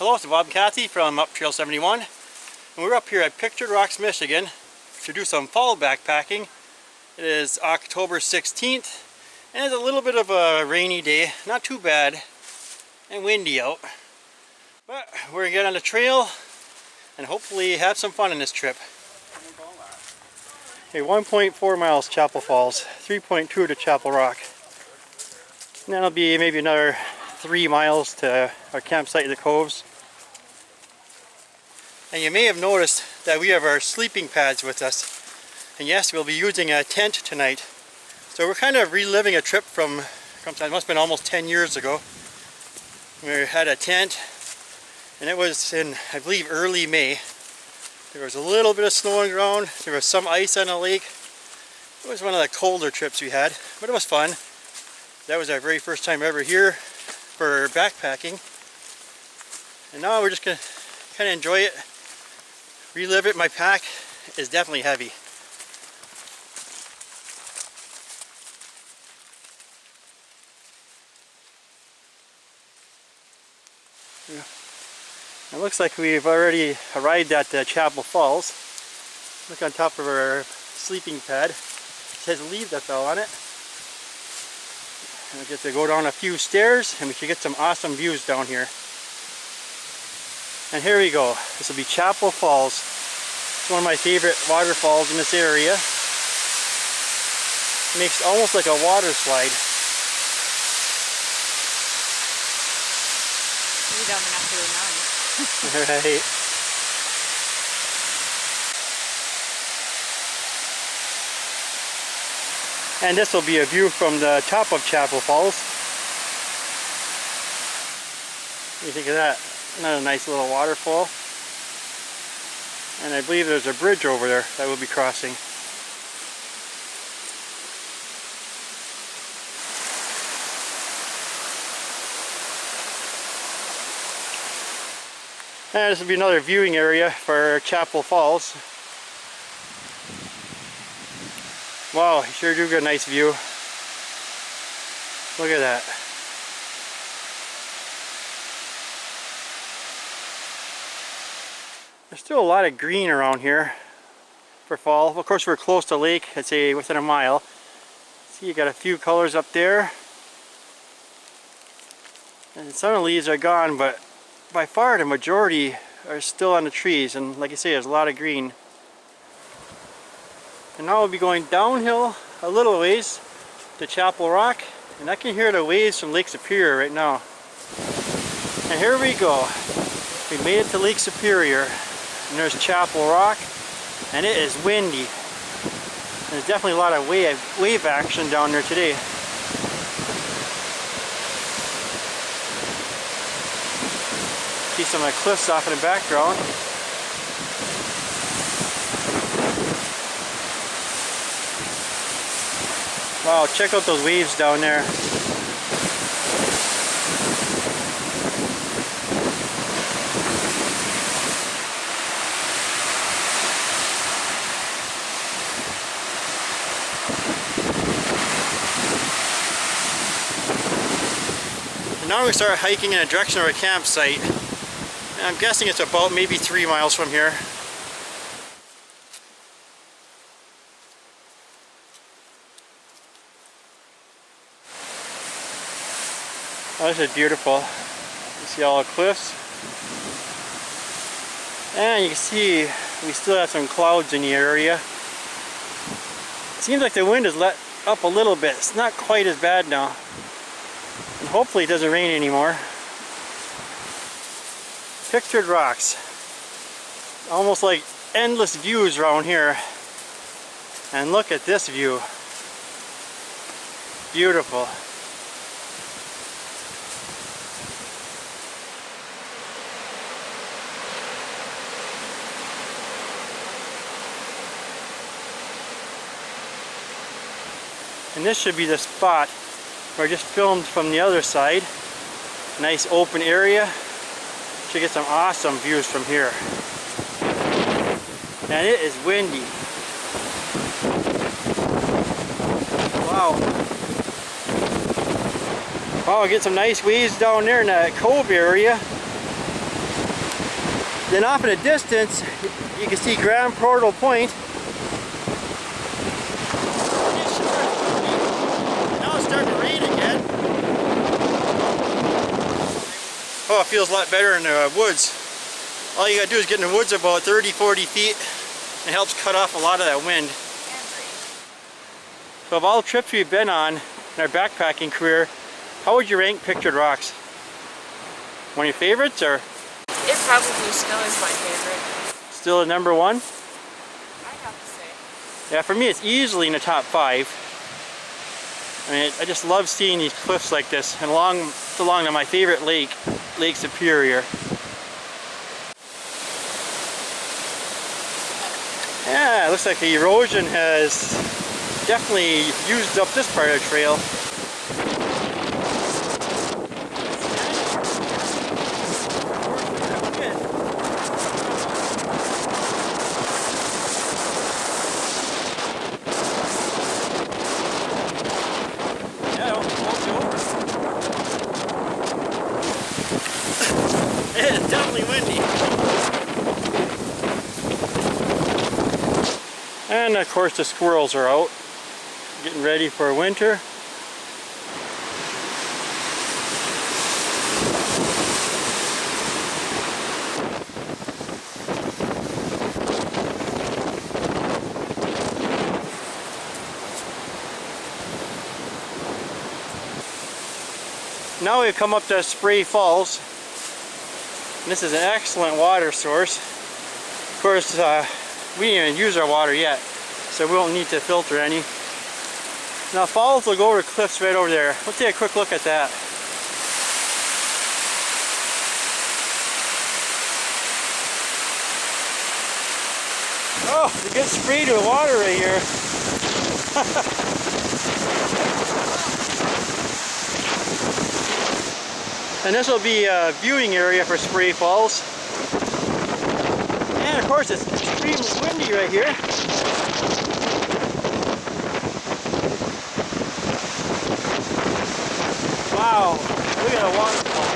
Hello, it's Bob and Kathy from Up Trail 71, and we're up here at Pictured Rocks, Michigan to do some fall backpacking. It is October 16th and it's a little bit of a rainy day, not too bad, and windy out. But we're going to get on the trail and hopefully have some fun in this trip. Okay, 1.4 miles Chapel Falls, 3.2 to Chapel Rock. And that'll be maybe another 3 miles to our campsite in the Coves. And you may have noticed that we have our sleeping pads with us. And yes, we'll be using a tent tonight. So we're kind of reliving a trip from, it must have been almost 10 years ago. We had a tent, and it was in, I believe, early May. There was a little bit of snow on the ground, there was some ice on the lake. It was one of the colder trips we had, but it was fun. That was our very first time ever here for backpacking. And now we're just going to kind of enjoy it, relive it. My pack is definitely heavy. It looks like we've already arrived at Chapel Falls. Look on top of our sleeping pad. It says leave that fell on it. And we get to go down a few stairs and we should get some awesome views down here. And here we go. This will be Chapel Falls. It's one of my favorite waterfalls in this area. It makes almost like a water slide. You don't have to announce. Right. And this will be a view from the top of Chapel Falls. What do you think of that? Another nice little waterfall. And I believe there's a bridge over there that we'll be crossing. And this will be another viewing area for Chapel Falls. Wow, you sure do get a nice view. Look at that. There's still a lot of green around here for fall. Of course, we're close to lake, I'd say within a mile. See, you got a few colors up there. And some of the leaves are gone, but by far the majority are still on the trees, and like I say, there's a lot of green. And now we'll be going downhill a little ways to Chapel Rock, and I can hear the waves from Lake Superior right now. And here we go. We made it to Lake Superior, and there's Chapel Rock, and it is windy. And there's definitely a lot of wave action down there today. See some of the cliffs off in the background. Wow, check out those waves down there. And now we start hiking in the direction of our campsite. I'm guessing it's about maybe 3 miles from here. Oh, this is beautiful. You see all the cliffs. And you can see we still have some clouds in the area. It seems like the wind has let up a little bit. It's not quite as bad now. And hopefully it doesn't rain anymore. Pictured Rocks. Almost like endless views around here. And look at this view. Beautiful. And this should be the spot where I just filmed from the other side. Nice open area. Should get some awesome views from here. And it is windy. Wow. Wow, get some nice waves down there in that cove area. Then off in the distance, you can see Grand Portal Point. Now it's starting to rain again. Oh, it feels a lot better in the woods. All you gotta do is get in the woods about 30-40 feet. It helps cut off a lot of that wind. So of all the trips we've been on in our backpacking career, how would you rank Pictured Rocks? One of your favorites, or? It probably still is my favorite. Still a number one? I have to say. Yeah, for me it's easily in the top 5. I mean, I just love seeing these cliffs like this, and along to my favorite lake, Lake Superior. Yeah, it looks like the erosion has definitely used up this part of the trail. It's definitely windy. And of course the squirrels are out, getting ready for winter. Now we've come up to Spray Falls. And this is an excellent water source. Of course, we didn't even use our water yet, so we won't need to filter any. Now falls will go over cliffs right over there. Let's take a quick look at that. Oh, it's a good sprayed with water right here. And this will be a viewing area for Spray Falls. And of course it's extremely windy right here. Wow, look at the waterfall.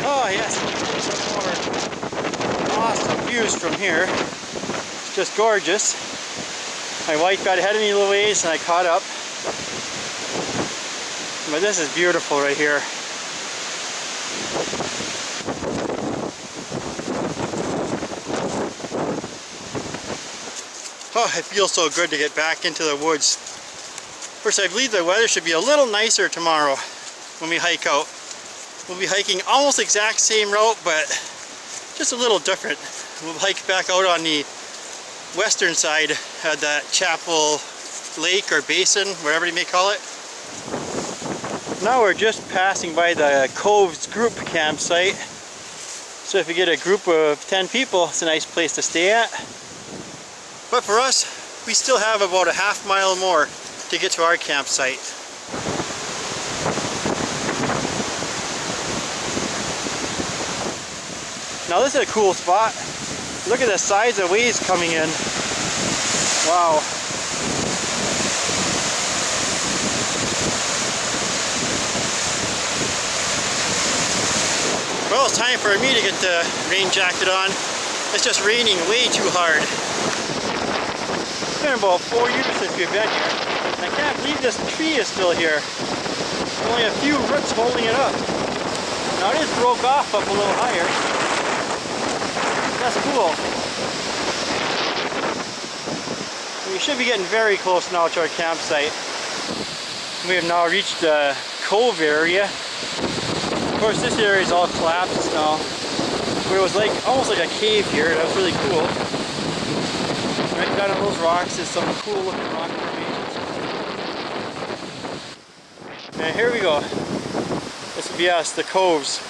Oh yes, some more awesome views from here. It's just gorgeous. My wife got ahead of me a little ways and I caught up. But this is beautiful right here. Oh, it feels so good to get back into the woods. Of course, I believe the weather should be a little nicer tomorrow when we hike out. We'll be hiking almost the exact same route, but just a little different. We'll hike back out on the western side of that Chapel Lake or Basin, whatever you may call it. Now we're just passing by the Coves group campsite. So if you get a group of 10 people, it's a nice place to stay at. But for us, we still have about a half mile more to get to our campsite. Now this is a cool spot. Look at the size of waves coming in. Wow. Well, it's time for me to get the rain jacket on. It's just raining way too hard. It's been about 4 years since we've been here. I can't believe this tree is still here. There's only a few roots holding it up. Now it is broke off up a little higher. That's cool. We should be getting very close now to our campsite. We have now reached the Cove area. Of course, this area is all collapsed now. But it was like almost like a cave here. That was really cool. Right down on those rocks is some cool looking rock formations. And here we go. This will be us, the Coves.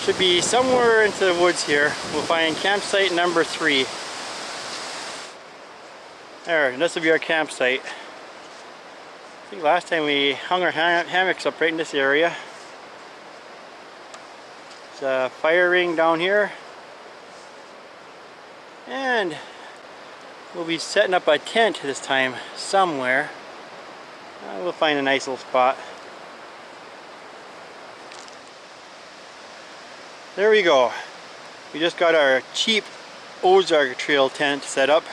Should be somewhere into the woods here. We'll find campsite number 3. There, and this will be our campsite. I think last time we hung our hammocks up right in this area. There's a fire ring down here. And we'll be setting up a tent this time somewhere. We'll find a nice little spot. There we go. We just got our cheap Ozark Trail tent set up.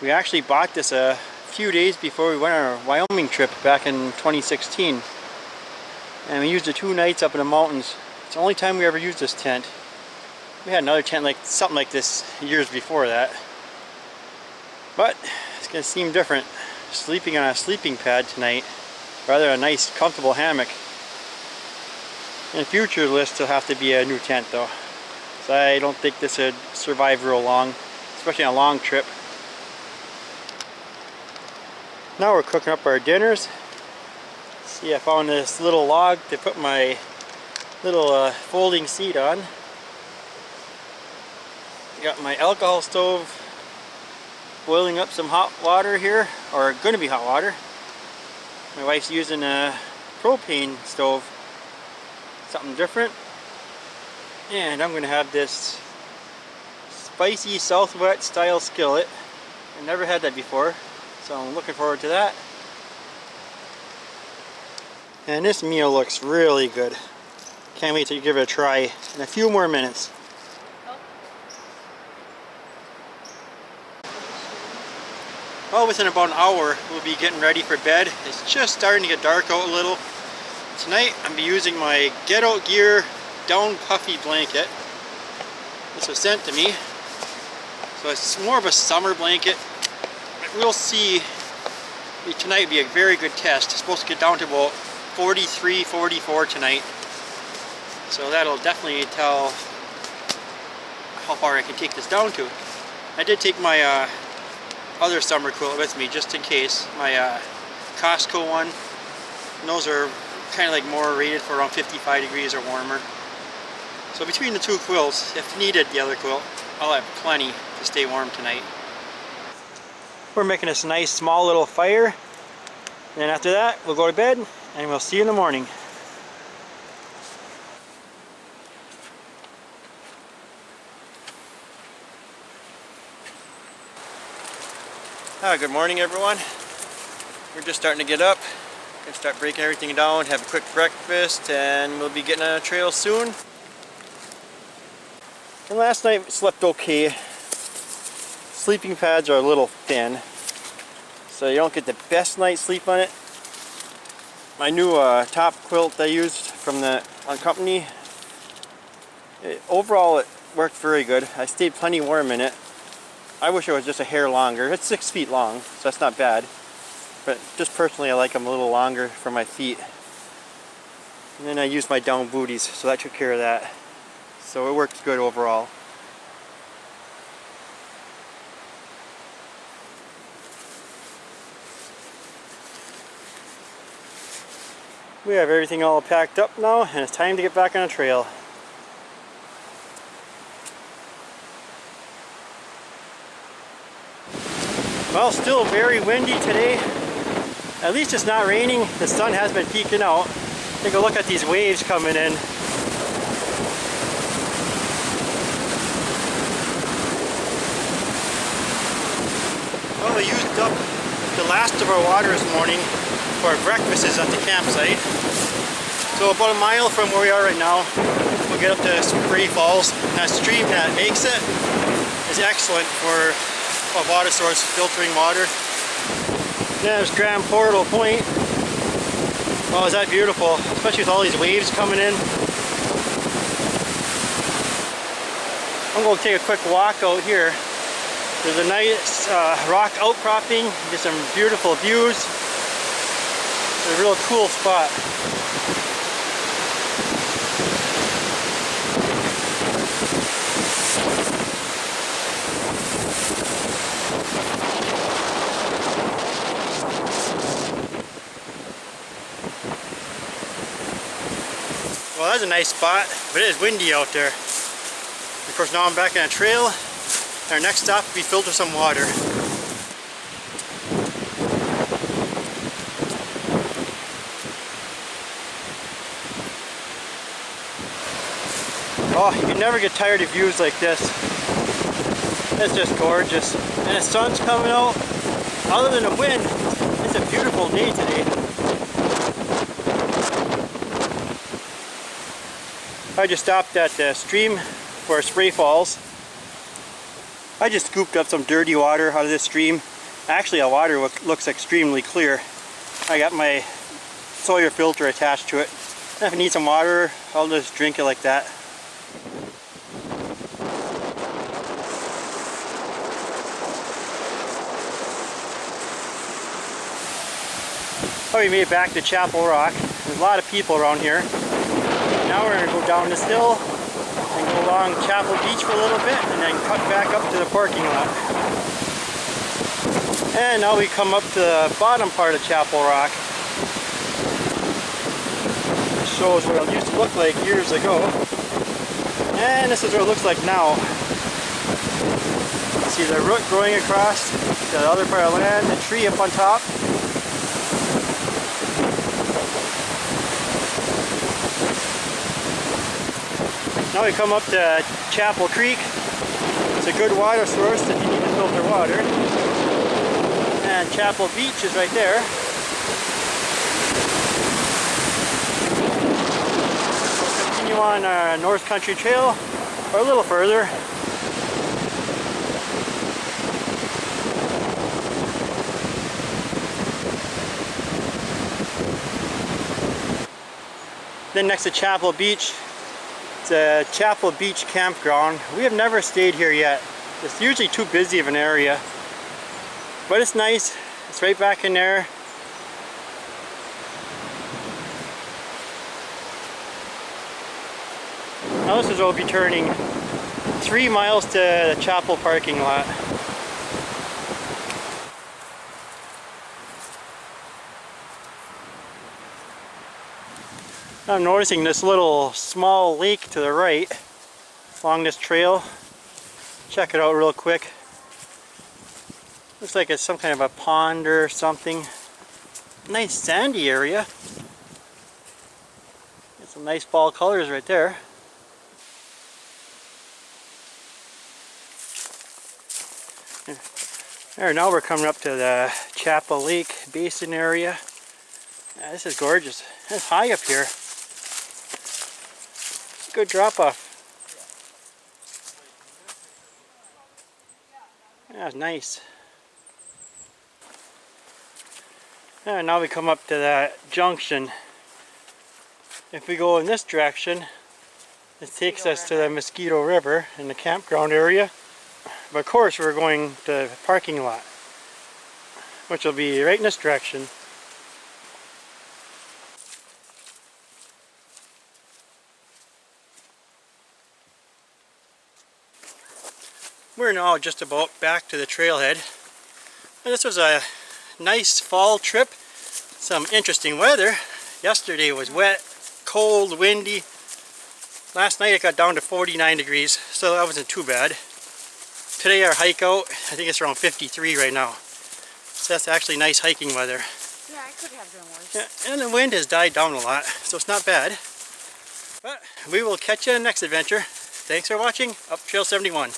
We actually bought this a few days before we went on our Wyoming trip back in 2016. And we used it 2 nights up in the mountains. It's the only time we ever used this tent. We had another tent like something like this years before that. But it's gonna seem different sleeping on a sleeping pad tonight rather than a nice comfortable hammock. In the future list will have to be a new tent though. So I don't think this would survive real long, especially on a long trip. Now we're cooking up our dinners. See, I found this little log to put my little folding seat on. Got my alcohol stove boiling up some hot water here, or going to be hot water. My wife's using a propane stove, something different. And I'm going to have this spicy Southwest style skillet. I've never had that before, so I'm looking forward to that. And this meal looks really good. Can't wait to give it a try in a few more minutes. Well, within about an hour we'll be getting ready for bed. It's just starting to get dark out a little. Tonight I'm be using my Get Out Gear down puffy blanket. This was sent to me. So it's more of a summer blanket. We'll see. Tonight will be a very good test. It's supposed to get down to about 43, 44 tonight. So that'll definitely tell how far I can take this down to. I did take my other summer quilt with me just in case. My Costco one. And those are kind of like more rated for around 55 degrees or warmer. So between the 2 quilts, if needed the other quilt, I'll have plenty to stay warm tonight. We're making this nice small little fire. And then after that we'll go to bed and we'll see you in the morning. Good morning everyone. We're just starting to get up. Gonna start breaking everything down, have a quick breakfast, and we'll be getting on a trail soon. And last night slept okay. Sleeping pads are a little thin, so you don't get the best night's sleep on it. My new top quilt I used from the company, overall it worked very good. I stayed plenty warm in it. I wish it was just a hair longer. It's 6 feet long, so that's not bad. But just personally, I like them a little longer for my feet. And then I used my down booties, so that took care of that. So it worked good overall. We have everything all packed up now, and it's time to get back on a trail. Well, still very windy today. At least it's not raining. The sun has been peeking out. Take a look at these waves coming in. Well, we used up the last of our water this morning for our breakfasts at the campsite. So about a mile from where we are right now, we'll get up to Spray Falls. And that stream that makes it is excellent for a water source, filtering water. There's Grand Portal Point. Oh, is that beautiful, especially with all these waves coming in. I'm going to take a quick walk out here. There's a nice rock outcropping, get some beautiful views. It's a real cool spot. Well, that's a nice spot, but it is windy out there. Of course, now I'm back on a trail. Our next stop will be filter some water. Oh, you can never get tired of views like this. It's just gorgeous. And the sun's coming out. Other than the wind, it's a beautiful day today. I just stopped at the stream for spray falls. I just scooped up some dirty water out of this stream. Actually, the water looks extremely clear. I got my Sawyer filter attached to it. If I need some water, I'll just drink it like that. Oh, we made it back to Chapel Rock. There's a lot of people around here. Now we're going to go down this hill and go along Chapel Beach for a little bit and then cut back up to the parking lot. And now we come up to the bottom part of Chapel Rock. This shows what it used to look like years ago. And this is what it looks like now. You see the root growing across to the other part of the land, the tree up on top. Now we come up to Chapel Creek. It's a good water source if you need to filter water. And Chapel Beach is right there. We'll continue on our North Country Trail for a little further. Then next to Chapel Beach, it's a Chapel Beach campground. We have never stayed here yet. It's usually too busy of an area. But it's nice. It's right back in there. Now this is where we'll be turning 3 miles to the chapel parking lot. I'm noticing this little small lake to the right along this trail. Check it out real quick. Looks like it's some kind of a pond or something. Nice sandy area. Got some nice fall colors right there. There, now we're coming up to the Chapel Lake Basin area. Yeah, this is gorgeous. It's high up here. Good drop off. Yeah, it's nice. And now we come up to that junction. If we go in this direction, it takes us to the Mosquito River in the campground area. But of course we're going to the parking lot, which will be right in this direction. We're now just about back to the trailhead. And this was a nice fall trip. Some interesting weather. Yesterday was wet, cold, windy. Last night it got down to 49 degrees, so that wasn't too bad. Today our hike out, I think it's around 53 right now. So that's actually nice hiking weather. Yeah, it could have been worse. Yeah, and the wind has died down a lot, so it's not bad. But we will catch you in the next adventure. Thanks for watching, up Trail 71.